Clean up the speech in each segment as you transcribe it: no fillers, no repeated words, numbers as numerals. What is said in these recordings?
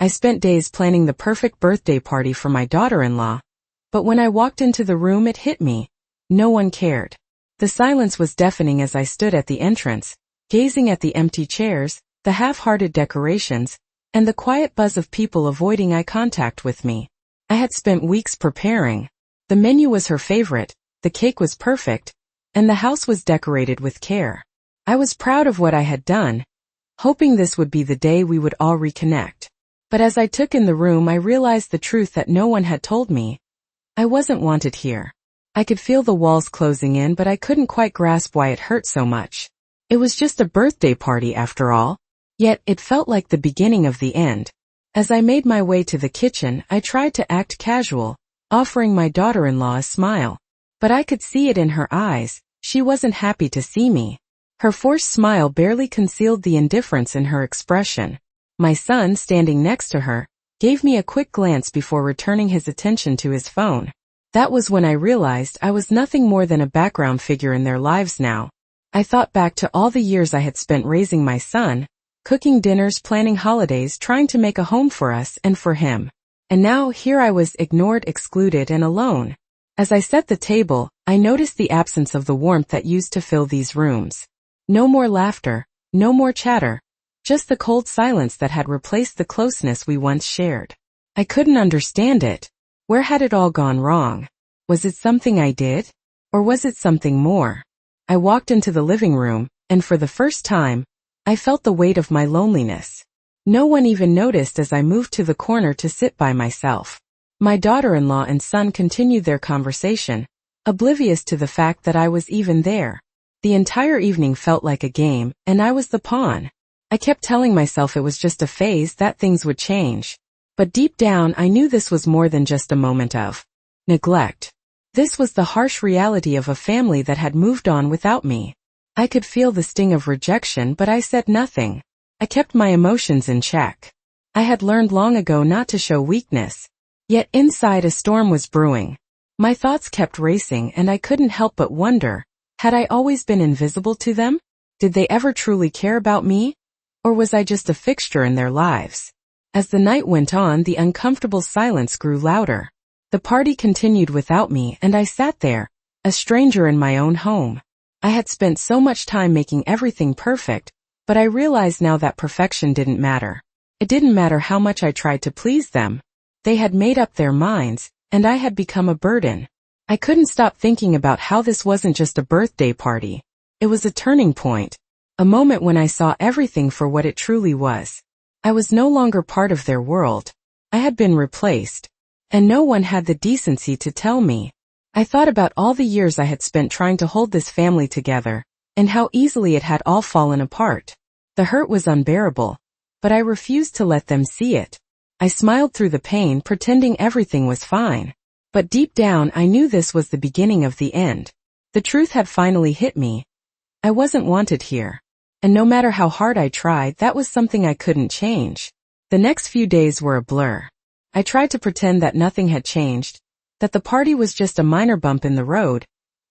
I spent days planning the perfect birthday party for my daughter-in-law, but when I walked into the room it hit me. No one cared. The silence was deafening as I stood at the entrance, gazing at the empty chairs, the half-hearted decorations, and the quiet buzz of people avoiding eye contact with me. I had spent weeks preparing. The menu was her favorite, the cake was perfect, and the house was decorated with care. I was proud of what I had done, hoping this would be the day we would all reconnect. But as I took in the room I realized the truth that no one had told me. I wasn't wanted here. I could feel the walls closing in, but I couldn't quite grasp why it hurt so much. It was just a birthday party after all. Yet, it felt like the beginning of the end. As I made my way to the kitchen, I tried to act casual, offering my daughter-in-law a smile. But I could see it in her eyes. She wasn't happy to see me. Her forced smile barely concealed the indifference in her expression. My son, standing next to her, gave me a quick glance before returning his attention to his phone. That was when I realized I was nothing more than a background figure in their lives now. I thought back to all the years I had spent raising my son, cooking dinners, planning holidays, trying to make a home for us and for him. And now here I was, ignored, excluded, and alone. As I set the table, I noticed the absence of the warmth that used to fill these rooms. No more laughter, no more chatter, just the cold silence that had replaced the closeness we once shared. I couldn't understand it. Where had it all gone wrong? Was it something I did? Or was it something more? I walked into the living room, and for the first time, I felt the weight of my loneliness. No one even noticed as I moved to the corner to sit by myself. My daughter-in-law and son continued their conversation, oblivious to the fact that I was even there. The entire evening felt like a game, and I was the pawn. I kept telling myself it was just a phase, that things would change. But deep down I knew this was more than just a moment of neglect. This was the harsh reality of a family that had moved on without me. I could feel the sting of rejection, but I said nothing. I kept my emotions in check. I had learned long ago not to show weakness. Yet inside a storm was brewing. My thoughts kept racing and I couldn't help but wonder, had I always been invisible to them? Did they ever truly care about me? Or was I just a fixture in their lives? As the night went on, the uncomfortable silence grew louder. The party continued without me and I sat there, a stranger in my own home. I had spent so much time making everything perfect, but I realized now that perfection didn't matter. It didn't matter how much I tried to please them. They had made up their minds, and I had become a burden. I couldn't stop thinking about how this wasn't just a birthday party. It was a turning point, a moment when I saw everything for what it truly was. I was no longer part of their world. I had been replaced, and no one had the decency to tell me. I thought about all the years I had spent trying to hold this family together, and how easily it had all fallen apart. The hurt was unbearable, but I refused to let them see it. I smiled through the pain, pretending everything was fine. But deep down I knew this was the beginning of the end. The truth had finally hit me. I wasn't wanted here. And no matter how hard I tried, that was something I couldn't change. The next few days were a blur. I tried to pretend that nothing had changed, that the party was just a minor bump in the road,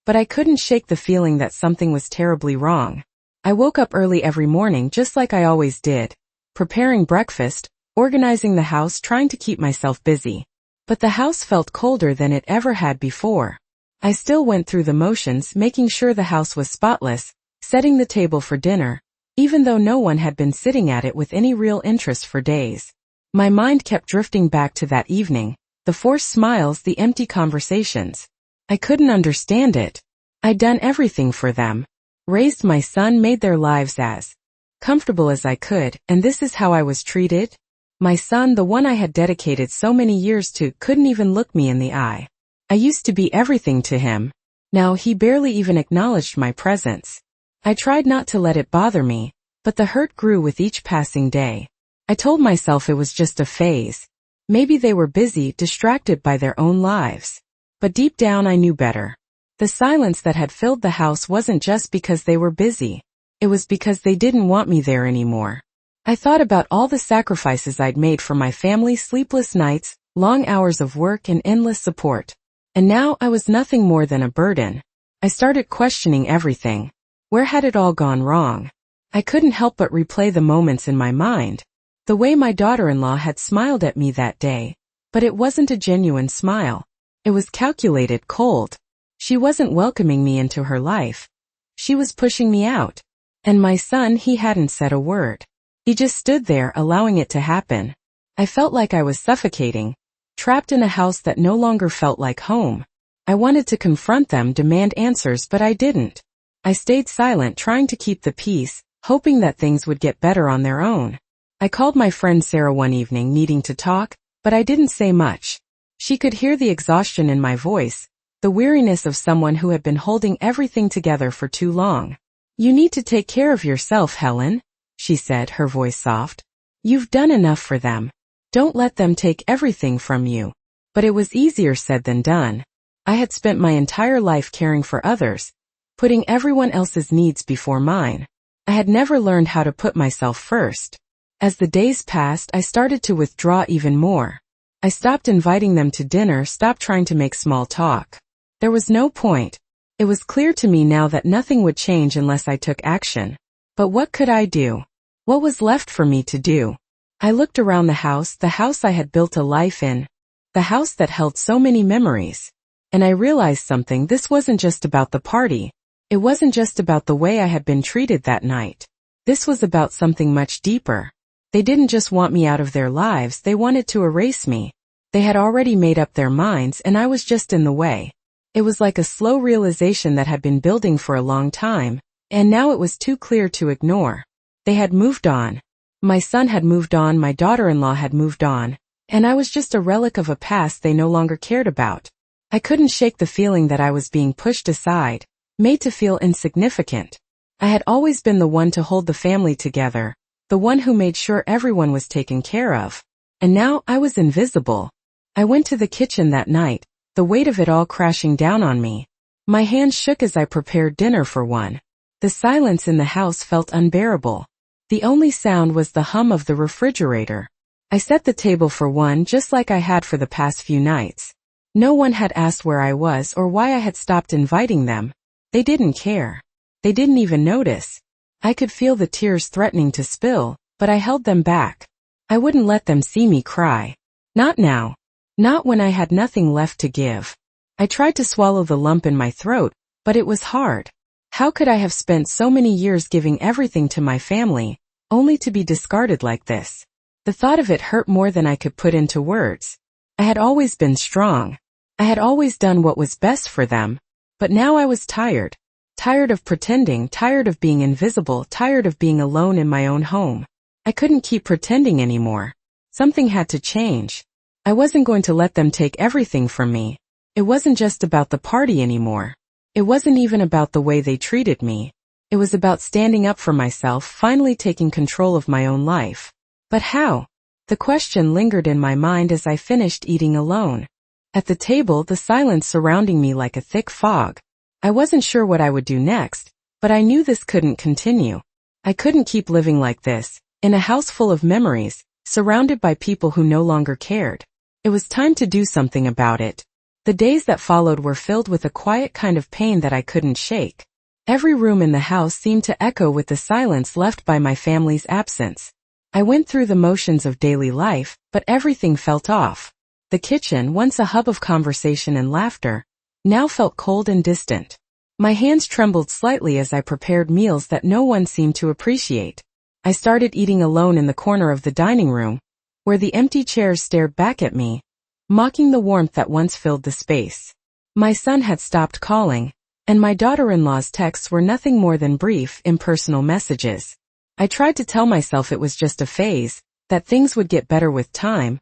but I couldn't shake the feeling that something was terribly wrong. I woke up early every morning just like I always did, preparing breakfast, organizing the house, trying to keep myself busy. But the house felt colder than it ever had before. I still went through the motions, making sure the house was spotless, setting the table for dinner, even though no one had been sitting at it with any real interest for days. My mind kept drifting back to that evening, the forced smiles, the empty conversations. I couldn't understand it. I'd done everything for them. Raised my son, made their lives as comfortable as I could, and this is how I was treated? My son, the one I had dedicated so many years to, couldn't even look me in the eye. I used to be everything to him. Now he barely even acknowledged my presence. I tried not to let it bother me, but the hurt grew with each passing day. I told myself it was just a phase. Maybe they were busy, distracted by their own lives. But deep down I knew better. The silence that had filled the house wasn't just because they were busy. It was because they didn't want me there anymore. I thought about all the sacrifices I'd made for my family, sleepless nights, long hours of work, and endless support. And now I was nothing more than a burden. I started questioning everything. Where had it all gone wrong? I couldn't help but replay the moments in my mind. The way my daughter-in-law had smiled at me that day. But it wasn't a genuine smile. It was calculated, cold. She wasn't welcoming me into her life. She was pushing me out. And my son, he hadn't said a word. He just stood there, allowing it to happen. I felt like I was suffocating, trapped in a house that no longer felt like home. I wanted to confront them, demand answers, but I didn't. I stayed silent, trying to keep the peace, hoping that things would get better on their own. I called my friend Sarah one evening, needing to talk, but I didn't say much. She could hear the exhaustion in my voice, the weariness of someone who had been holding everything together for too long. "You need to take care of yourself, Helen," she said, her voice soft. "You've done enough for them. Don't let them take everything from you." But it was easier said than done. I had spent my entire life caring for others, putting everyone else's needs before mine. I had never learned how to put myself first. As the days passed, I started to withdraw even more. I stopped inviting them to dinner, stopped trying to make small talk. There was no point. It was clear to me now that nothing would change unless I took action. But what could I do? What was left for me to do? I looked around the house I had built a life in, the house that held so many memories. And I realized something. This wasn't just about the party. It wasn't just about the way I had been treated that night. This was about something much deeper. They didn't just want me out of their lives, they wanted to erase me. They had already made up their minds, and I was just in the way. It was like a slow realization that had been building for a long time, and now it was too clear to ignore. They had moved on. My son had moved on, my daughter-in-law had moved on, and I was just a relic of a past they no longer cared about. I couldn't shake the feeling that I was being pushed aside, made to feel insignificant. I had always been the one to hold the family together, the one who made sure everyone was taken care of. And now I was invisible. I went to the kitchen that night, the weight of it all crashing down on me. My hands shook as I prepared dinner for one. The silence in the house felt unbearable. The only sound was the hum of the refrigerator. I set the table for one just like I had for the past few nights. No one had asked where I was or why I had stopped inviting them. They didn't care. They didn't even notice. I could feel the tears threatening to spill, but I held them back. I wouldn't let them see me cry. Not now. Not when I had nothing left to give. I tried to swallow the lump in my throat, but it was hard. How could I have spent so many years giving everything to my family, only to be discarded like this? The thought of it hurt more than I could put into words. I had always been strong. I had always done what was best for them. But now I was tired. Tired of pretending, tired of being invisible, tired of being alone in my own home. I couldn't keep pretending anymore. Something had to change. I wasn't going to let them take everything from me. It wasn't just about the party anymore. It wasn't even about the way they treated me. It was about standing up for myself, finally taking control of my own life. But how? The question lingered in my mind as I finished eating alone. At the table, the silence surrounding me like a thick fog. I wasn't sure what I would do next, but I knew this couldn't continue. I couldn't keep living like this, in a house full of memories, surrounded by people who no longer cared. It was time to do something about it. The days that followed were filled with a quiet kind of pain that I couldn't shake. Every room in the house seemed to echo with the silence left by my family's absence. I went through the motions of daily life, but everything felt off. The kitchen, once a hub of conversation and laughter, now felt cold and distant. My hands trembled slightly as I prepared meals that no one seemed to appreciate. I started eating alone in the corner of the dining room, where the empty chairs stared back at me, mocking the warmth that once filled the space. My son had stopped calling, and my daughter-in-law's texts were nothing more than brief, impersonal messages. I tried to tell myself it was just a phase, that things would get better with time,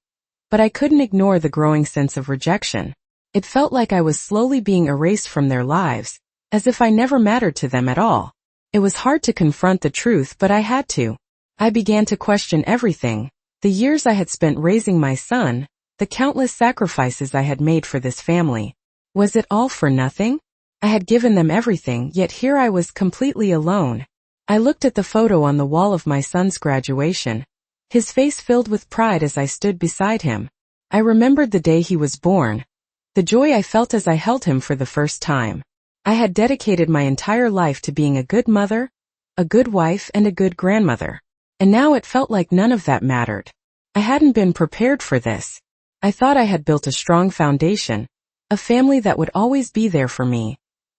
but I couldn't ignore the growing sense of rejection. It felt like I was slowly being erased from their lives, as if I never mattered to them at all. It was hard to confront the truth, but I had to. I began to question everything, the years I had spent raising my son, the countless sacrifices I had made for this family. Was it all for nothing? I had given them everything, yet here I was completely alone. I looked at the photo on the wall of my son's graduation, his face filled with pride as I stood beside him. I remembered the day he was born, the joy I felt as I held him for the first time. I had dedicated my entire life to being a good mother, a good wife, and a good grandmother. And now it felt like none of that mattered. I hadn't been prepared for this. I thought I had built a strong foundation, a family that would always be there for me.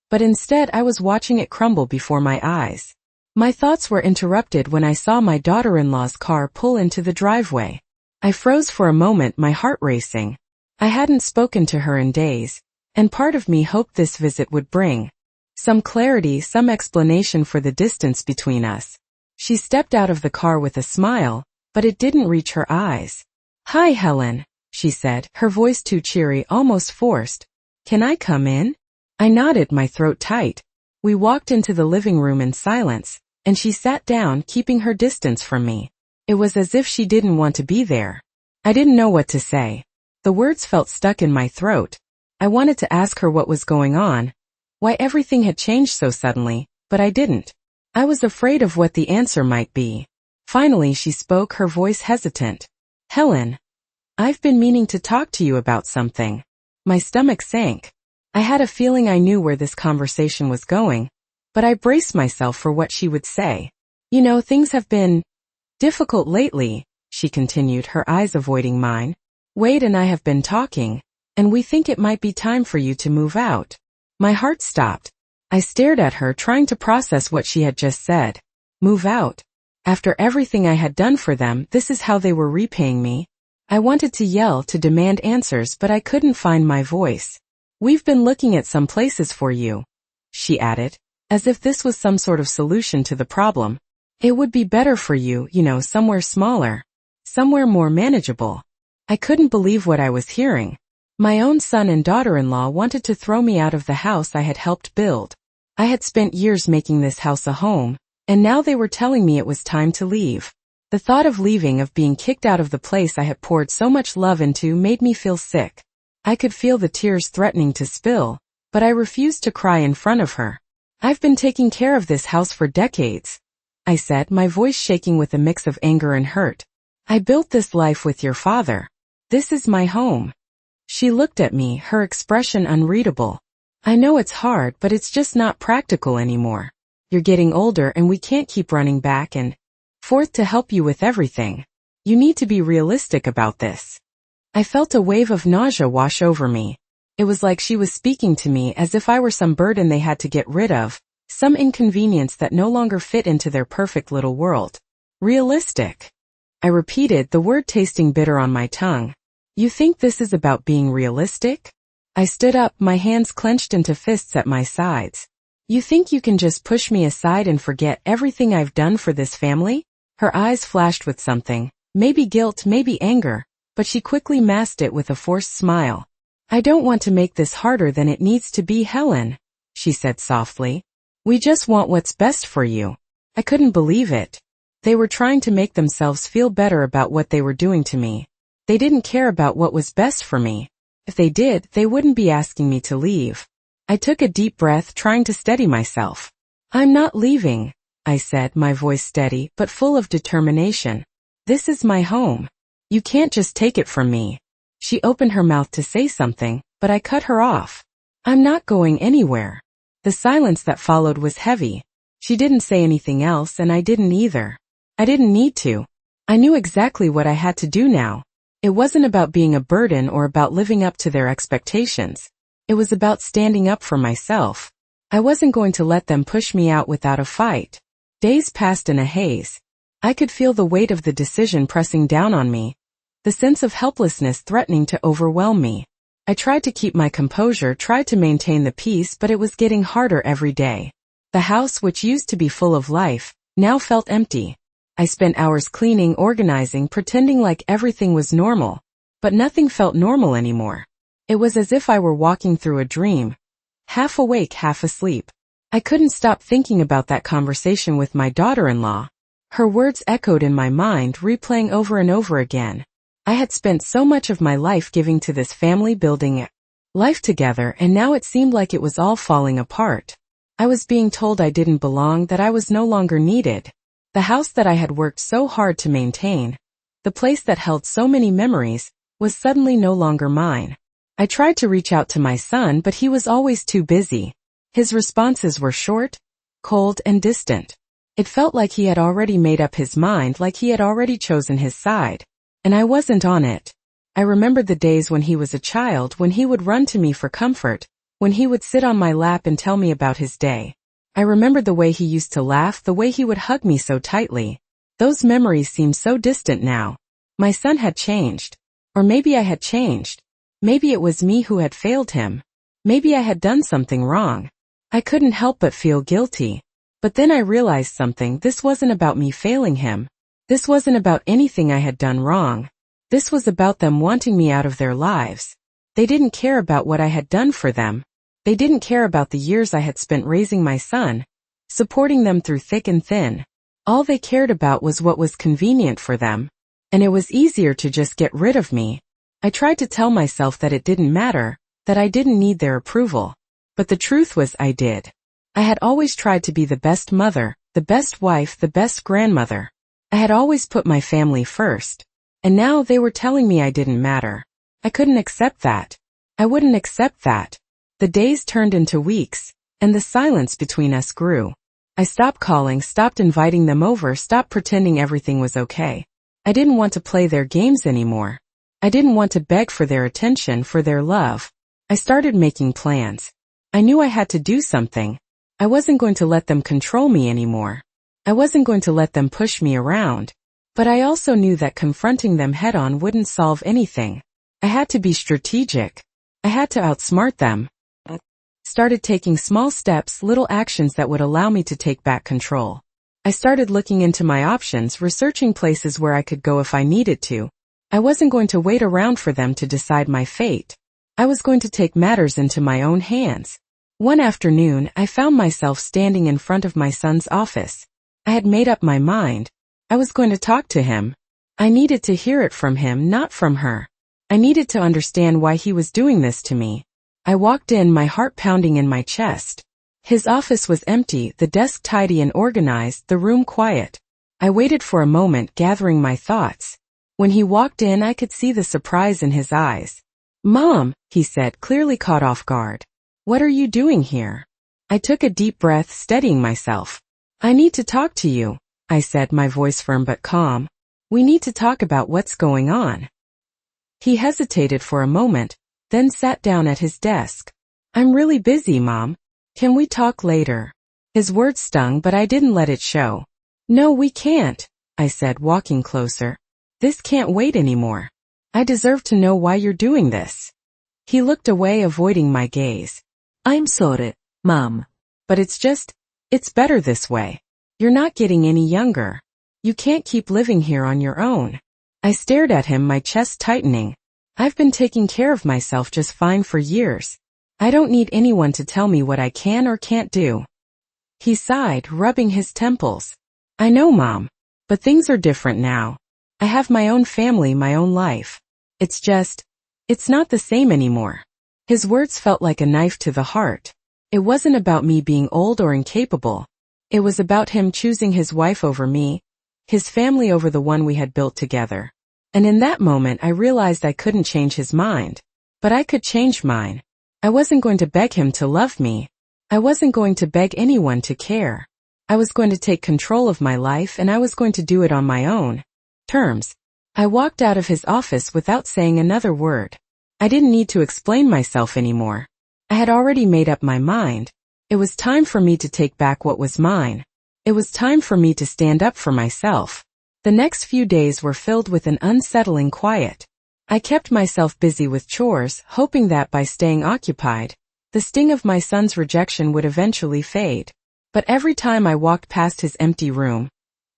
But instead I was watching it crumble before my eyes. My thoughts were interrupted when I saw my daughter-in-law's car pull into the driveway. I froze for a moment, my heart racing. I hadn't spoken to her in days, and part of me hoped this visit would bring some clarity, some explanation for the distance between us. She stepped out of the car with a smile, but it didn't reach her eyes. "Hi, Helen," she said, her voice too cheery, almost forced. "Can I come in?" I nodded, my throat tight. We walked into the living room in silence, and she sat down, keeping her distance from me. It was as if she didn't want to be there. I didn't know what to say. The words felt stuck in my throat. I wanted to ask her what was going on, why everything had changed so suddenly, but I didn't. I was afraid of what the answer might be. Finally she spoke, her voice hesitant. "Helen, I've been meaning to talk to you about something." My stomach sank. I had a feeling I knew where this conversation was going, but I braced myself for what she would say. "You know, things have been difficult lately," she continued, her eyes avoiding mine. "Wade and I have been talking, and we think it might be time for you to move out." My heart stopped. I stared at her, trying to process what she had just said. Move out? After everything I had done for them, this is how they were repaying me? I wanted to yell, to demand answers, but I couldn't find my voice. "We've been looking at some places for you," she added, as if this was some sort of solution to the problem. "It would be better for you, you know, somewhere smaller, somewhere more manageable." I couldn't believe what I was hearing. My own son and daughter-in-law wanted to throw me out of the house I had helped build. I had spent years making this house a home, and now they were telling me it was time to leave. The thought of leaving, of being kicked out of the place I had poured so much love into, made me feel sick. I could feel the tears threatening to spill, but I refused to cry in front of her. "I've been taking care of this house for decades," I said, my voice shaking with a mix of anger and hurt. "I built this life with your father. This is my home." She looked at me, her expression unreadable. "I know it's hard, but it's just not practical anymore. You're getting older and we can't keep running back and forth to help you with everything. You need to be realistic about this." I felt a wave of nausea wash over me. It was like she was speaking to me as if I were some burden they had to get rid of, some inconvenience that no longer fit into their perfect little world. "Realistic," I repeated, the word tasting bitter on my tongue. "You think this is about being realistic?" I stood up, my hands clenched into fists at my sides. "You think you can just push me aside and forget everything I've done for this family?" Her eyes flashed with something, maybe guilt, maybe anger, but she quickly masked it with a forced smile. "I don't want to make this harder than it needs to be, Helen," she said softly. "We just want what's best for you." I couldn't believe it. They were trying to make themselves feel better about what they were doing to me. They didn't care about what was best for me. If they did, they wouldn't be asking me to leave. I took a deep breath, trying to steady myself. "I'm not leaving," I said, my voice steady, but full of determination. "This is my home. You can't just take it from me." She opened her mouth to say something, but I cut her off. "I'm not going anywhere." The silence that followed was heavy. She didn't say anything else, and I didn't either. I didn't need to. I knew exactly what I had to do now. It wasn't about being a burden or about living up to their expectations. It was about standing up for myself. I wasn't going to let them push me out without a fight. Days passed in a haze. I could feel the weight of the decision pressing down on me, the sense of helplessness threatening to overwhelm me. I tried to keep my composure, tried to maintain the peace, but it was getting harder every day. The house, which used to be full of life, now felt empty. I spent hours cleaning, organizing, pretending like everything was normal. But nothing felt normal anymore. It was as if I were walking through a dream, half awake, half asleep. I couldn't stop thinking about that conversation with my daughter-in-law. Her words echoed in my mind, replaying over and over again. I had spent so much of my life giving to this family, building life together, and now it seemed like it was all falling apart. I was being told I didn't belong, that I was no longer needed. The house that I had worked so hard to maintain, the place that held so many memories, was suddenly no longer mine. I tried to reach out to my son, but he was always too busy. His responses were short, cold, and distant. It felt like he had already made up his mind, like he had already chosen his side. And I wasn't on it. I remembered the days when he was a child, when he would run to me for comfort, when he would sit on my lap and tell me about his day. I remembered the way he used to laugh, the way he would hug me so tightly. Those memories seemed so distant now. My son had changed. Or maybe I had changed. Maybe it was me who had failed him. Maybe I had done something wrong. I couldn't help but feel guilty. But then I realized something. This wasn't about me failing him. This wasn't about anything I had done wrong. This was about them wanting me out of their lives. They didn't care about what I had done for them. They didn't care about the years I had spent raising my son, supporting them through thick and thin. All they cared about was what was convenient for them. And it was easier to just get rid of me. I tried to tell myself that it didn't matter, that I didn't need their approval. But the truth was I did. I had always tried to be the best mother, the best wife, the best grandmother. I had always put my family first. And now they were telling me I didn't matter. I couldn't accept that. I wouldn't accept that. The days turned into weeks, and the silence between us grew. I stopped calling, stopped inviting them over, stopped pretending everything was okay. I didn't want to play their games anymore. I didn't want to beg for their attention, for their love. I started making plans. I knew I had to do something. I wasn't going to let them control me anymore. I wasn't going to let them push me around. But I also knew that confronting them head-on wouldn't solve anything. I had to be strategic. I had to outsmart them. Started taking small steps, little actions that would allow me to take back control. I started looking into my options, researching places where I could go if I needed to. I wasn't going to wait around for them to decide my fate. I was going to take matters into my own hands. One afternoon, I found myself standing in front of my son's office. I had made up my mind. I was going to talk to him. I needed to hear it from him, not from her. I needed to understand why he was doing this to me. I walked in, my heart pounding in my chest. His office was empty, the desk tidy and organized, the room quiet. I waited for a moment, gathering my thoughts. When he walked in, I could see the surprise in his eyes. "Mom," he said, clearly caught off guard. "What are you doing here?" I took a deep breath, steadying myself. "I need to talk to you," I said, my voice firm but calm. "We need to talk about what's going on." He hesitated for a moment, then sat down at his desk. "I'm really busy, Mom. Can we talk later?" His words stung, but I didn't let it show. "No, we can't," I said, walking closer. "This can't wait anymore. I deserve to know why you're doing this." He looked away, avoiding my gaze. "I'm sorry, Mom. But it's better this way. You're not getting any younger. You can't keep living here on your own." I stared at him, my chest tightening. I've been taking care of myself just fine for years. I don't need anyone to tell me what I can or can't do. He sighed, rubbing his temples. "I know, Mom. But things are different now. I have my own family, my own life. It's not the same anymore." His words felt like a knife to the heart. It wasn't about me being old or incapable. It was about him choosing his wife over me, his family over the one we had built together. And in that moment I realized I couldn't change his mind. But I could change mine. I wasn't going to beg him to love me. I wasn't going to beg anyone to care. I was going to take control of my life, and I was going to do it on my own terms. I walked out of his office without saying another word. I didn't need to explain myself anymore. I had already made up my mind. It was time for me to take back what was mine. It was time for me to stand up for myself. The next few days were filled with an unsettling quiet. I kept myself busy with chores, hoping that by staying occupied, the sting of my son's rejection would eventually fade. But every time I walked past his empty room,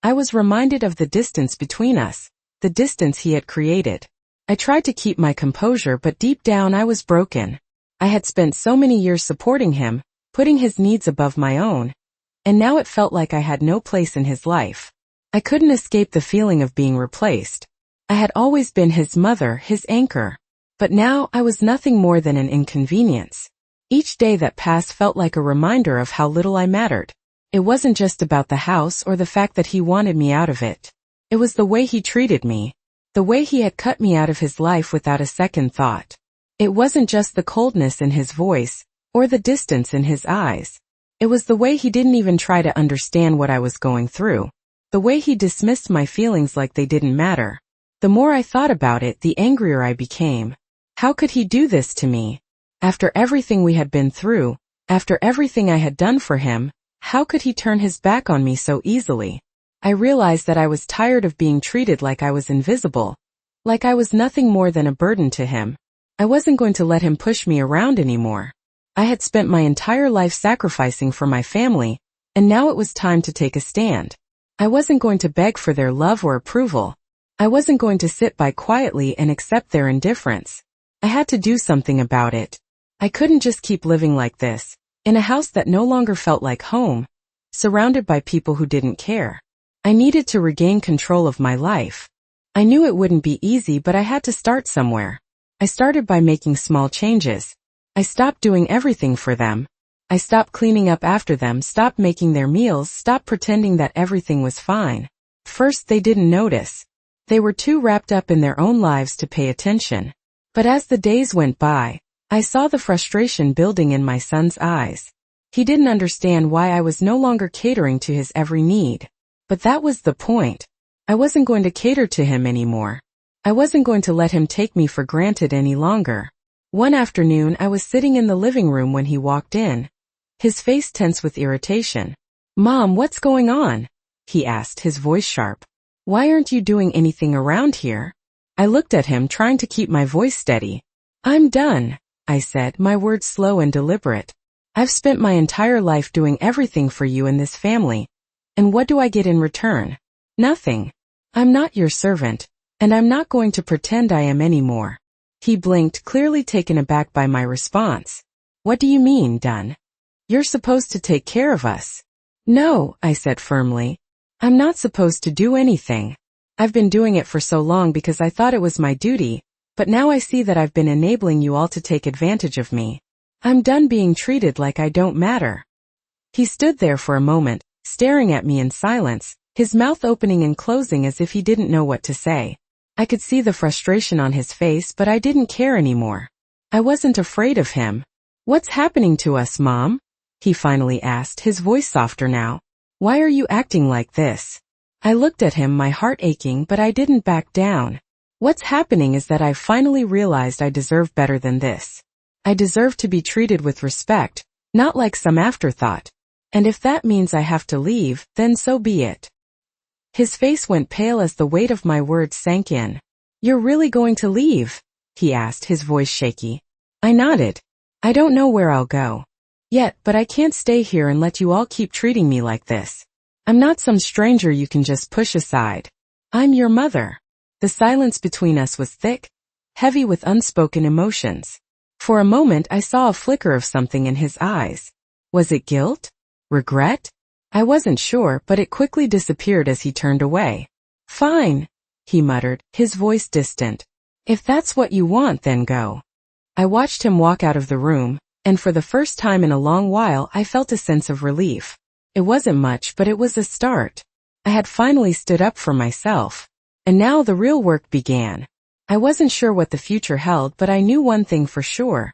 I was reminded of the distance between us, the distance he had created. I tried to keep my composure, but deep down I was broken. I had spent so many years supporting him, putting his needs above my own, and now it felt like I had no place in his life. I couldn't escape the feeling of being replaced. I had always been his mother, his anchor. But now I was nothing more than an inconvenience. Each day that passed felt like a reminder of how little I mattered. It wasn't just about the house or the fact that he wanted me out of it. It was the way he treated me. The way he had cut me out of his life without a second thought. It wasn't just the coldness in his voice, or the distance in his eyes. It was the way he didn't even try to understand what I was going through. The way he dismissed my feelings like they didn't matter. The more I thought about it, the angrier I became. How could he do this to me? After everything we had been through, after everything I had done for him, how could he turn his back on me so easily? I realized that I was tired of being treated like I was invisible, like I was nothing more than a burden to him. I wasn't going to let him push me around anymore. I had spent my entire life sacrificing for my family, and now it was time to take a stand. I wasn't going to beg for their love or approval. I wasn't going to sit by quietly and accept their indifference. I had to do something about it. I couldn't just keep living like this, in a house that no longer felt like home, surrounded by people who didn't care. I needed to regain control of my life. I knew it wouldn't be easy, but I had to start somewhere. I started by making small changes. I stopped doing everything for them. I stopped cleaning up after them, stopped making their meals, stopped pretending that everything was fine. First, they didn't notice. They were too wrapped up in their own lives to pay attention. But as the days went by, I saw the frustration building in my son's eyes. He didn't understand why I was no longer catering to his every need. But that was the point. I wasn't going to cater to him anymore. I wasn't going to let him take me for granted any longer. One afternoon, I was sitting in the living room when he walked in, his face tense with irritation. "Mom, what's going on?" he asked, his voice sharp. "Why aren't you doing anything around here?" I looked at him, trying to keep my voice steady. "I'm done," I said, my words slow and deliberate. "I've spent my entire life doing everything for you and this family. And what do I get in return? Nothing. I'm not your servant, and I'm not going to pretend I am anymore." He blinked, clearly taken aback by my response. "What do you mean, done? You're supposed to take care of us." "No," I said firmly. "I'm not supposed to do anything. I've been doing it for so long because I thought it was my duty, but now I see that I've been enabling you all to take advantage of me. I'm done being treated like I don't matter." He stood there for a moment, staring at me in silence, his mouth opening and closing as if he didn't know what to say. I could see the frustration on his face, but I didn't care anymore. I wasn't afraid of him. "What's happening to us, Mom?" he finally asked, his voice softer now. "Why are you acting like this?" I looked at him, my heart aching, but I didn't back down. "What's happening is that I've finally realized I deserve better than this. I deserve to be treated with respect, not like some afterthought. And if that means I have to leave, then so be it." His face went pale as the weight of my words sank in. "You're really going to leave?" he asked, his voice shaky. I nodded. "I don't know where I'll go yet, but I can't stay here and let you all keep treating me like this. I'm not some stranger you can just push aside. I'm your mother." The silence between us was thick, heavy with unspoken emotions. For a moment I saw a flicker of something in his eyes. Was it guilt? Regret? I wasn't sure, but it quickly disappeared as he turned away. "Fine," he muttered, his voice distant. "If that's what you want, then go." I watched him walk out of the room, and for the first time in a long while I felt a sense of relief. It wasn't much, but it was a start. I had finally stood up for myself. And now the real work began. I wasn't sure what the future held, but I knew one thing for sure.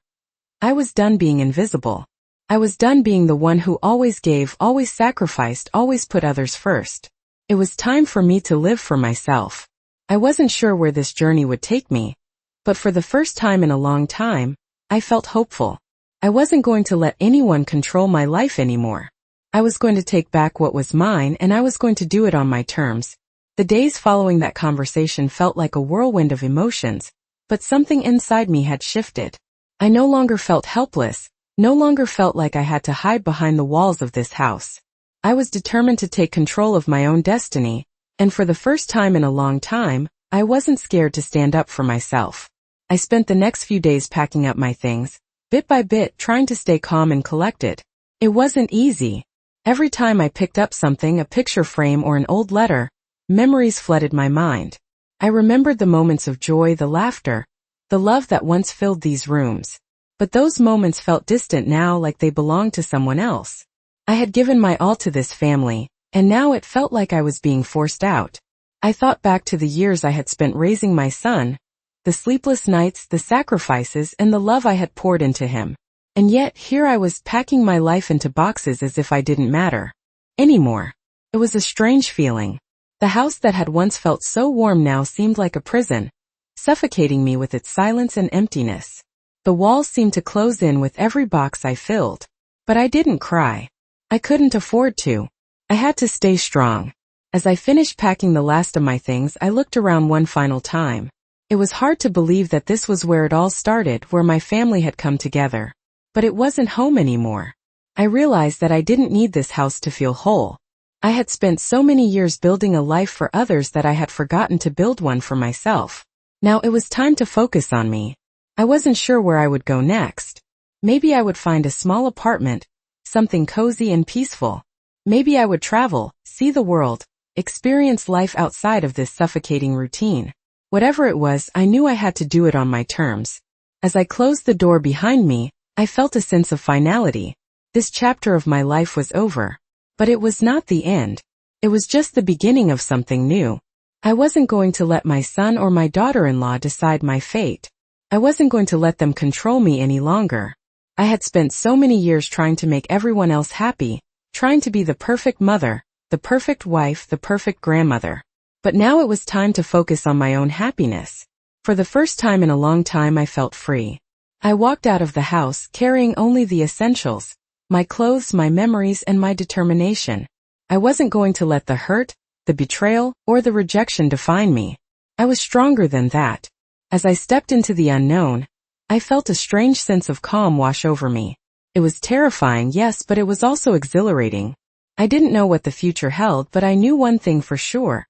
I was done being invisible. I was done being the one who always gave, always sacrificed, always put others first. It was time for me to live for myself. I wasn't sure where this journey would take me, but for the first time in a long time, I felt hopeful. I wasn't going to let anyone control my life anymore. I was going to take back what was mine, and I was going to do it on my terms. The days following that conversation felt like a whirlwind of emotions, but something inside me had shifted. I no longer felt helpless, no longer felt like I had to hide behind the walls of this house. I was determined to take control of my own destiny, and for the first time in a long time, I wasn't scared to stand up for myself. I spent the next few days packing up my things, bit by bit trying to stay calm and collected. It wasn't easy. Every time I picked up something, a picture frame or an old letter, memories flooded my mind. I remembered the moments of joy, the laughter, the love that once filled these rooms. But those moments felt distant now, like they belonged to someone else. I had given my all to this family, and now it felt like I was being forced out. I thought back to the years I had spent raising my son, the sleepless nights, the sacrifices, and the love I had poured into him. And yet, here I was packing my life into boxes as if I didn't matter anymore. It was a strange feeling. The house that had once felt so warm now seemed like a prison, suffocating me with its silence and emptiness. The walls seemed to close in with every box I filled. But I didn't cry. I couldn't afford to. I had to stay strong. As I finished packing the last of my things, I looked around one final time. It was hard to believe that this was where it all started, where my family had come together. But it wasn't home anymore. I realized that I didn't need this house to feel whole. I had spent so many years building a life for others that I had forgotten to build one for myself. Now it was time to focus on me. I wasn't sure where I would go next. Maybe I would find a small apartment, something cozy and peaceful. Maybe I would travel, see the world, experience life outside of this suffocating routine. Whatever it was, I knew I had to do it on my terms. As I closed the door behind me, I felt a sense of finality. This chapter of my life was over. But it was not the end. It was just the beginning of something new. I wasn't going to let my son or my daughter-in-law decide my fate. I wasn't going to let them control me any longer. I had spent so many years trying to make everyone else happy, trying to be the perfect mother, the perfect wife, the perfect grandmother. But now it was time to focus on my own happiness. For the first time in a long time I felt free. I walked out of the house carrying only the essentials, my clothes, my memories, and my determination. I wasn't going to let the hurt, the betrayal, or the rejection define me. I was stronger than that. As I stepped into the unknown, I felt a strange sense of calm wash over me. It was terrifying, yes, but it was also exhilarating. I didn't know what the future held, but I knew one thing for sure.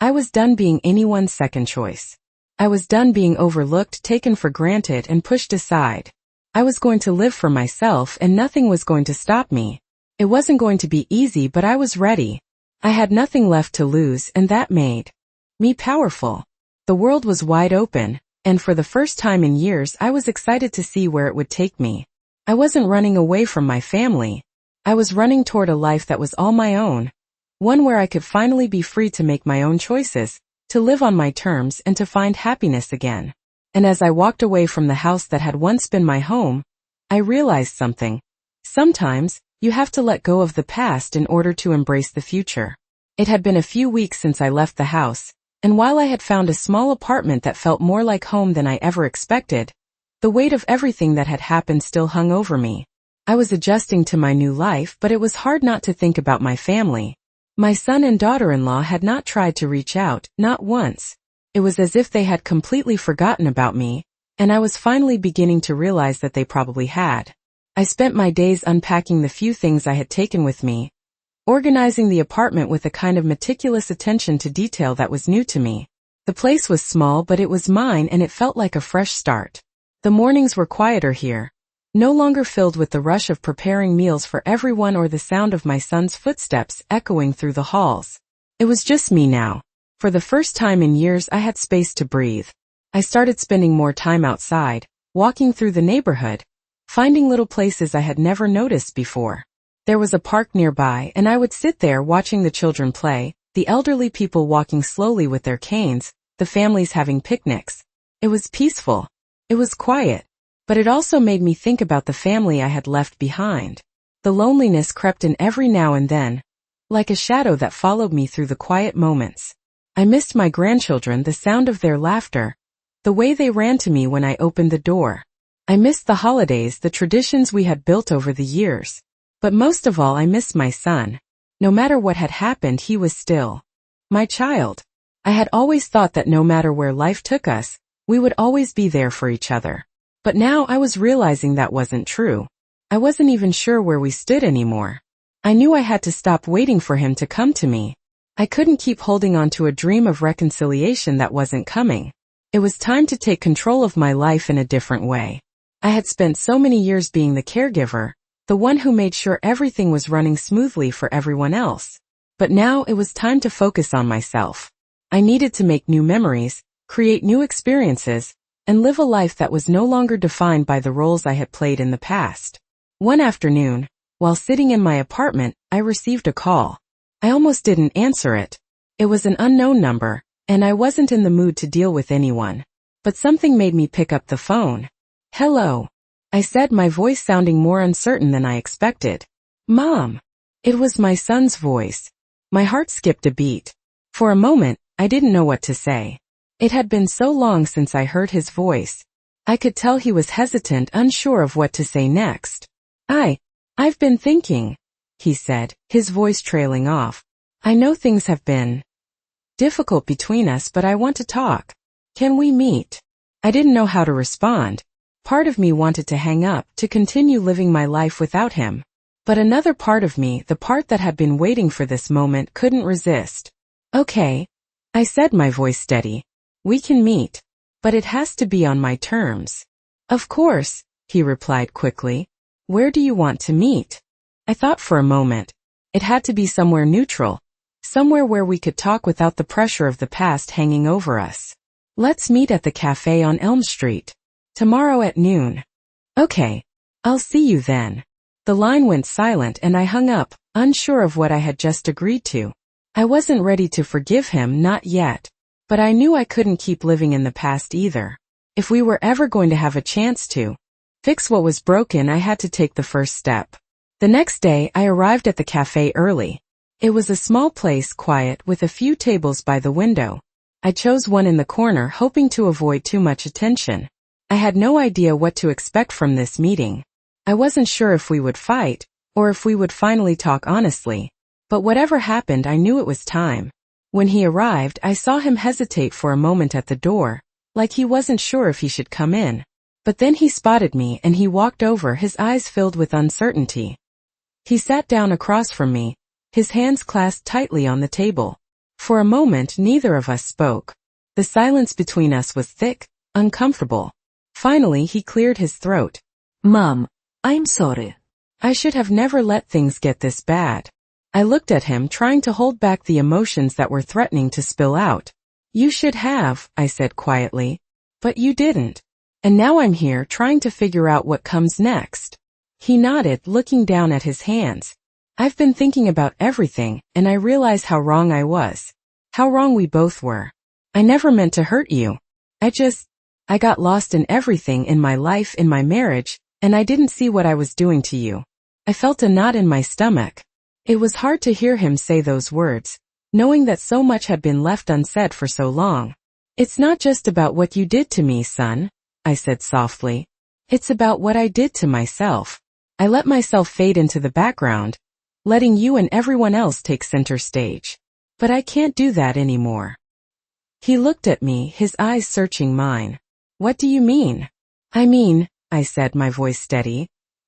I was done being anyone's second choice. I was done being overlooked, taken for granted, and pushed aside. I was going to live for myself, and nothing was going to stop me. It wasn't going to be easy, but I was ready. I had nothing left to lose, and that made me powerful. The world was wide open, and for the first time in years I was excited to see where it would take me. I wasn't running away from my family. I was running toward a life that was all my own, one where I could finally be free to make my own choices, to live on my terms, and to find happiness again. And as I walked away from the house that had once been my home, I realized something. Sometimes, you have to let go of the past in order to embrace the future. It had been a few weeks since I left the house, and while I had found a small apartment that felt more like home than I ever expected, the weight of everything that had happened still hung over me. I was adjusting to my new life, but it was hard not to think about my family. My son and daughter-in-law had not tried to reach out, not once. It was as if they had completely forgotten about me, and I was finally beginning to realize that they probably had. I spent my days unpacking the few things I had taken with me, organizing the apartment with a kind of meticulous attention to detail that was new to me. The place was small, but it was mine, and it felt like a fresh start. The mornings were quieter here, no longer filled with the rush of preparing meals for everyone or the sound of my son's footsteps echoing through the halls. It was just me now. For the first time in years I had space to breathe. I started spending more time outside, walking through the neighborhood, finding little places I had never noticed before. There was a park nearby, and I would sit there watching the children play, the elderly people walking slowly with their canes, the families having picnics. It was peaceful. It was quiet. But it also made me think about the family I had left behind. The loneliness crept in every now and then, like a shadow that followed me through the quiet moments. I missed my grandchildren, the sound of their laughter, the way they ran to me when I opened the door. I missed the holidays, the traditions we had built over the years. But most of all, I missed my son. No matter what had happened, he was still my child. I had always thought that no matter where life took us, we would always be there for each other. But now I was realizing that wasn't true. I wasn't even sure where we stood anymore. I knew I had to stop waiting for him to come to me. I couldn't keep holding on to a dream of reconciliation that wasn't coming. It was time to take control of my life in a different way. I had spent so many years being the caregiver, the one who made sure everything was running smoothly for everyone else. But now it was time to focus on myself. I needed to make new memories, create new experiences, and live a life that was no longer defined by the roles I had played in the past. One afternoon, while sitting in my apartment, I received a call. I almost didn't answer it. It was an unknown number, and I wasn't in the mood to deal with anyone. But something made me pick up the phone. "Hello," I said, my voice sounding more uncertain than I expected. Mom. It was my son's voice. My heart skipped a beat. For a moment, I didn't know what to say. It had been so long since I heard his voice. I could tell he was hesitant, unsure of what to say next. I've been thinking, he said, his voice trailing off. I know things have been difficult between us, but I want to talk. Can we meet? I didn't know how to respond. Part of me wanted to hang up, to continue living my life without him. But another part of me, the part that had been waiting for this moment, couldn't resist. Okay, I said, my voice steady. We can meet. But it has to be on my terms. Of course, he replied quickly. Where do you want to meet? I thought for a moment. It had to be somewhere neutral. Somewhere where we could talk without the pressure of the past hanging over us. Let's meet at the cafe on Elm Street. Tomorrow at noon. Okay. I'll see you then. The line went silent and I hung up, unsure of what I had just agreed to. I wasn't ready to forgive him, not yet. But I knew I couldn't keep living in the past either. If we were ever going to have a chance to fix what was broken, I had to take the first step. The next day, I arrived at the cafe early. It was a small place, quiet, with a few tables by the window. I chose one in the corner, hoping to avoid too much attention. I had no idea what to expect from this meeting. I wasn't sure if we would fight, or if we would finally talk honestly. But whatever happened, I knew it was time. When he arrived, I saw him hesitate for a moment at the door, like he wasn't sure if he should come in. But then he spotted me and he walked over, his eyes filled with uncertainty. He sat down across from me, his hands clasped tightly on the table. For a moment, neither of us spoke. The silence between us was thick, uncomfortable. Finally, he cleared his throat. Mom, I'm sorry. I should have never let things get this bad. I looked at him, trying to hold back the emotions that were threatening to spill out. You should have, I said quietly. But you didn't. And now I'm here trying to figure out what comes next. He nodded, looking down at his hands. I've been thinking about everything, and I realize how wrong I was. How wrong we both were. I never meant to hurt you. I got lost in everything, in my life, in my marriage, and I didn't see what I was doing to you. I felt a knot in my stomach. It was hard to hear him say those words, knowing that so much had been left unsaid for so long. It's not just about what you did to me, son, I said softly. It's about what I did to myself. I let myself fade into the background, letting you and everyone else take center stage. But I can't do that anymore. He looked at me, his eyes searching mine. What do you mean? I mean, I said, my voice steady,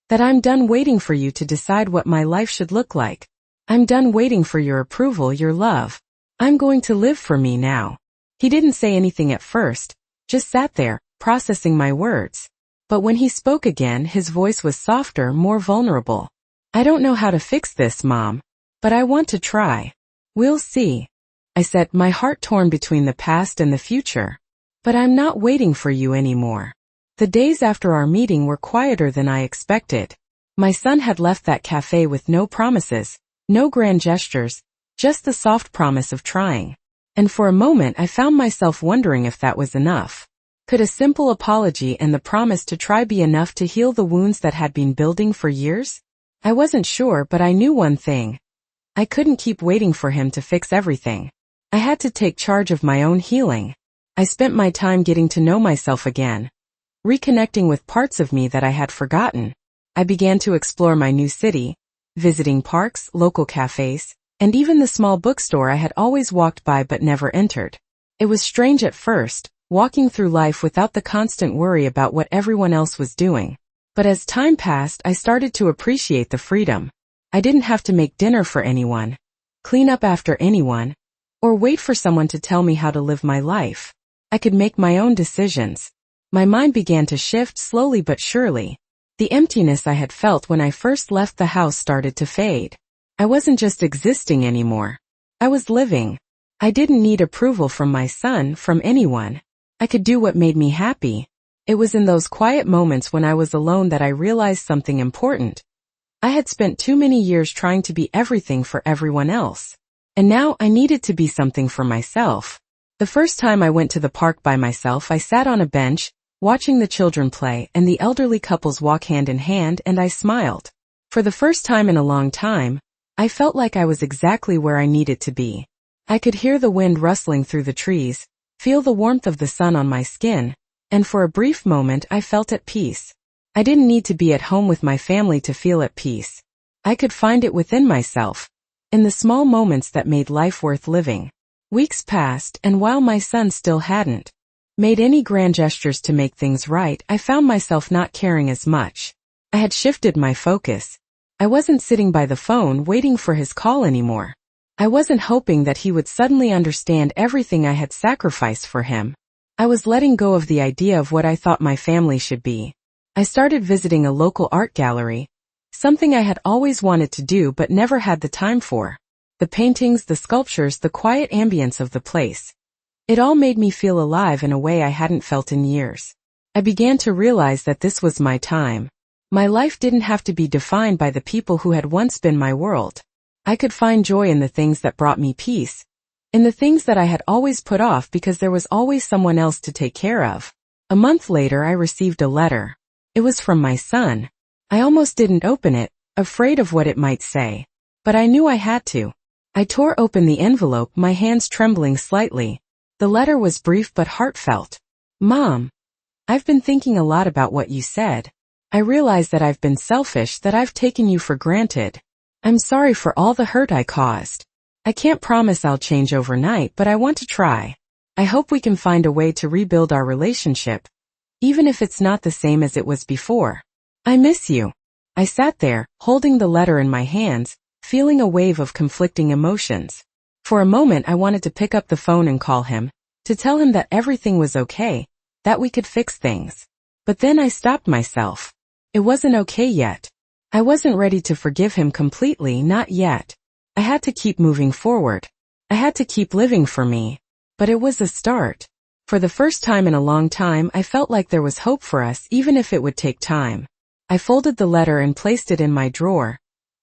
that I'm done waiting for you to decide what my life should look like. I'm done waiting for your approval, your love. I'm going to live for me now. He didn't say anything at first, just sat there, processing my words. But when he spoke again, his voice was softer, more vulnerable. I don't know how to fix this, Mom, but I want to try. We'll see. I said, my heart torn between the past and the future. But I'm not waiting for you anymore. The days after our meeting were quieter than I expected. My son had left that cafe with no promises, no grand gestures, just the soft promise of trying. And for a moment I found myself wondering if that was enough. Could a simple apology and the promise to try be enough to heal the wounds that had been building for years? I wasn't sure, but I knew one thing. I couldn't keep waiting for him to fix everything. I had to take charge of my own healing. I spent my time getting to know myself again, reconnecting with parts of me that I had forgotten. I began to explore my new city, visiting parks, local cafes, and even the small bookstore I had always walked by but never entered. It was strange at first, walking through life without the constant worry about what everyone else was doing. But as time passed, I started to appreciate the freedom. I didn't have to make dinner for anyone, clean up after anyone, or wait for someone to tell me how to live my life. I could make my own decisions. My mind began to shift slowly but surely. The emptiness I had felt when I first left the house started to fade. I wasn't just existing anymore. I was living. I didn't need approval from my son, from anyone. I could do what made me happy. It was in those quiet moments when I was alone that I realized something important. I had spent too many years trying to be everything for everyone else. And now I needed to be something for myself. The first time I went to the park by myself, I sat on a bench, watching the children play and the elderly couples walk hand in hand, and I smiled. For the first time in a long time, I felt like I was exactly where I needed to be. I could hear the wind rustling through the trees, feel the warmth of the sun on my skin, and for a brief moment I felt at peace. I didn't need to be at home with my family to feel at peace. I could find it within myself, in the small moments that made life worth living. Weeks passed, and while my son still hadn't made any grand gestures to make things right, I found myself not caring as much. I had shifted my focus. I wasn't sitting by the phone waiting for his call anymore. I wasn't hoping that he would suddenly understand everything I had sacrificed for him. I was letting go of the idea of what I thought my family should be. I started visiting a local art gallery, something I had always wanted to do but never had the time for. The paintings, the sculptures, the quiet ambience of the place. It all made me feel alive in a way I hadn't felt in years. I began to realize that this was my time. My life didn't have to be defined by the people who had once been my world. I could find joy in the things that brought me peace, in the things that I had always put off because there was always someone else to take care of. A month later I received a letter. It was from my son. I almost didn't open it, afraid of what it might say. But I knew I had to. I tore open the envelope, my hands trembling slightly. The letter was brief but heartfelt. Mom, I've been thinking a lot about what you said. I realize that I've been selfish, that I've taken you for granted. I'm sorry for all the hurt I caused. I can't promise I'll change overnight, but I want to try. I hope we can find a way to rebuild our relationship, even if it's not the same as it was before. I miss you. I sat there, holding the letter in my hands, feeling a wave of conflicting emotions. For a moment I wanted to pick up the phone and call him, to tell him that everything was okay, that we could fix things. But then I stopped myself. It wasn't okay yet. I wasn't ready to forgive him completely, not yet. I had to keep moving forward. I had to keep living for me. But it was a start. For the first time in a long time I felt like there was hope for us, even if it would take time. I folded the letter and placed it in my drawer,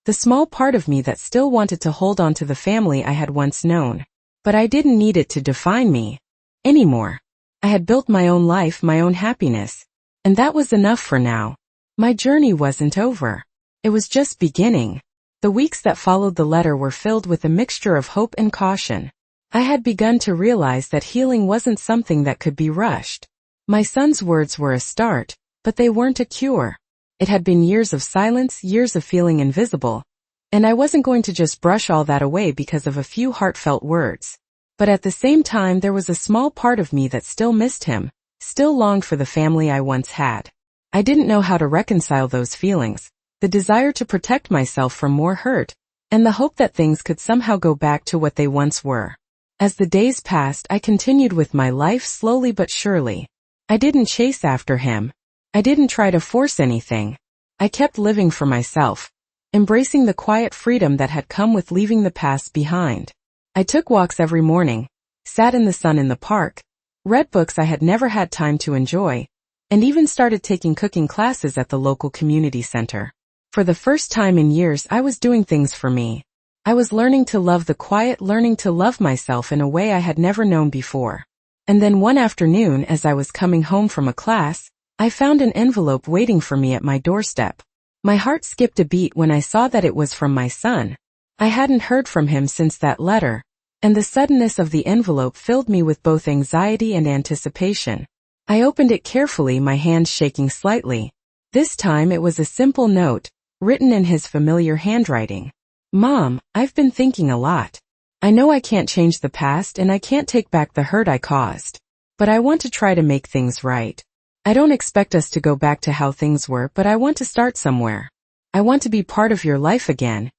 the small part of me that still wanted to hold on to the family I had once known. But I didn't need it to define me anymore. I had built my own life, my own happiness. And that was enough for now. My journey wasn't over. It was just beginning. The weeks that followed the letter were filled with a mixture of hope and caution. I had begun to realize that healing wasn't something that could be rushed. My son's words were a start, but they weren't a cure. It had been years of silence, years of feeling invisible, and I wasn't going to just brush all that away because of a few heartfelt words. But at the same time there was a small part of me that still missed him, still longed for the family I once had. I didn't know how to reconcile those feelings, the desire to protect myself from more hurt, and the hope that things could somehow go back to what they once were. As the days passed, I continued with my life slowly but surely. I didn't chase after him. I didn't try to force anything. I kept living for myself, embracing the quiet freedom that had come with leaving the past behind. I took walks every morning, sat in the sun in the park, read books I had never had time to enjoy, and even started taking cooking classes at the local community center. For the first time in years I was doing things for me. I was learning to love the quiet, learning to love myself in a way I had never known before. And then one afternoon as I was coming home from a class, I found an envelope waiting for me at my doorstep. My heart skipped a beat when I saw that it was from my son. I hadn't heard from him since that letter, and the suddenness of the envelope filled me with both anxiety and anticipation. I opened it carefully, my hands shaking slightly. This time it was a simple note, written in his familiar handwriting. Mom, I've been thinking a lot. I know I can't change the past and I can't take back the hurt I caused. But I want to try to make things right. I don't expect us to go back to how things were, but I want to start somewhere. I want to be part of your life again,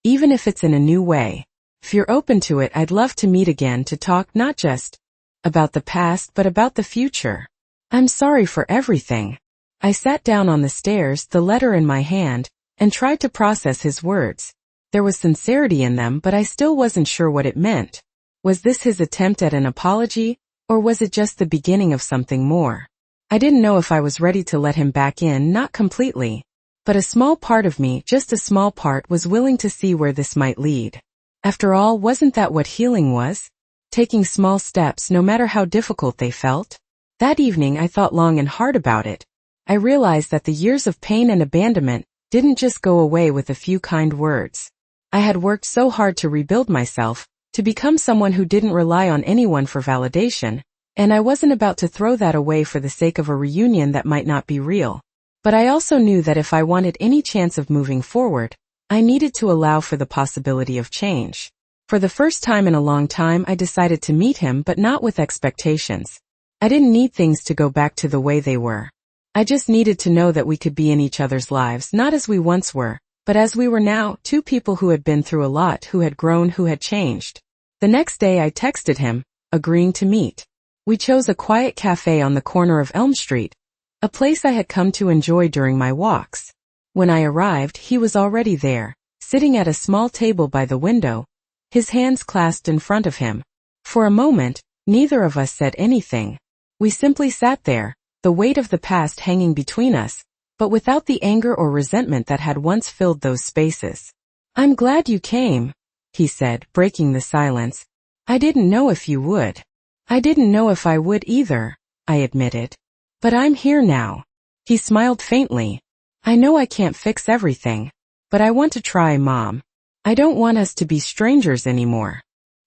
even if it's in a new way. If you're open to it, I'd love to meet again to talk not just about the past but about the future. I'm sorry for everything. I sat down on the stairs, the letter in my hand, and tried to process his words. There was sincerity in them, but I still wasn't sure what it meant. Was this his attempt at an apology, or was it just the beginning of something more? I didn't know if I was ready to let him back in, not completely. But a small part of me, just a small part, was willing to see where this might lead. After all, wasn't that what healing was? Taking small steps, no matter how difficult they felt? That evening I thought long and hard about it. I realized that the years of pain and abandonment didn't just go away with a few kind words. I had worked so hard to rebuild myself, to become someone who didn't rely on anyone for validation, and I wasn't about to throw that away for the sake of a reunion that might not be real. But I also knew that if I wanted any chance of moving forward, I needed to allow for the possibility of change. For the first time in a long time, I decided to meet him, but not with expectations. I didn't need things to go back to the way they were. I just needed to know that we could be in each other's lives, not as we once were, but as we were now, two people who had been through a lot, who had grown, who had changed. The next day I texted him, agreeing to meet. We chose a quiet cafe on the corner of Elm Street, a place I had come to enjoy during my walks. When I arrived, he was already there, sitting at a small table by the window, his hands clasped in front of him. For a moment, neither of us said anything. We simply sat there, the weight of the past hanging between us, but without the anger or resentment that had once filled those spaces. "I'm glad you came," he said, breaking the silence. "I didn't know if you would." "I didn't know if I would either," I admitted. "But I'm here now." He smiled faintly. "I know I can't fix everything, but I want to try, Mom. I don't want us to be strangers anymore."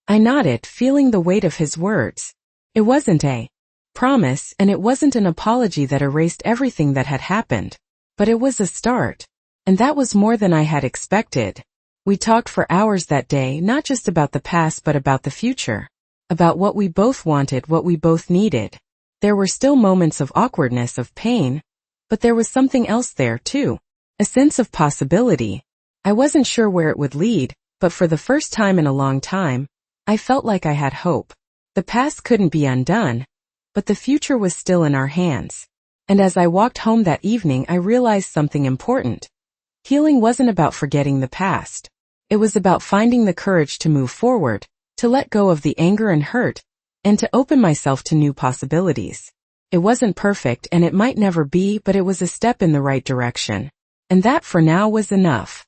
I nodded, feeling the weight of his words. It wasn't a promise, and it wasn't an apology that erased everything that had happened. But it was a start. And that was more than I had expected. We talked for hours that day, not just about the past but about the future. About what we both wanted, what we both needed. There were still moments of awkwardness, of pain, but there was something else there too. A sense of possibility. I wasn't sure where it would lead, but for the first time in a long time, I felt like I had hope. The past couldn't be undone, but the future was still in our hands. And as I walked home that evening, I realized something important. Healing wasn't about forgetting the past. It was about finding the courage to move forward, to let go of the anger and hurt, and to open myself to new possibilities. It wasn't perfect, and it might never be, but it was a step in the right direction. And that for now was enough.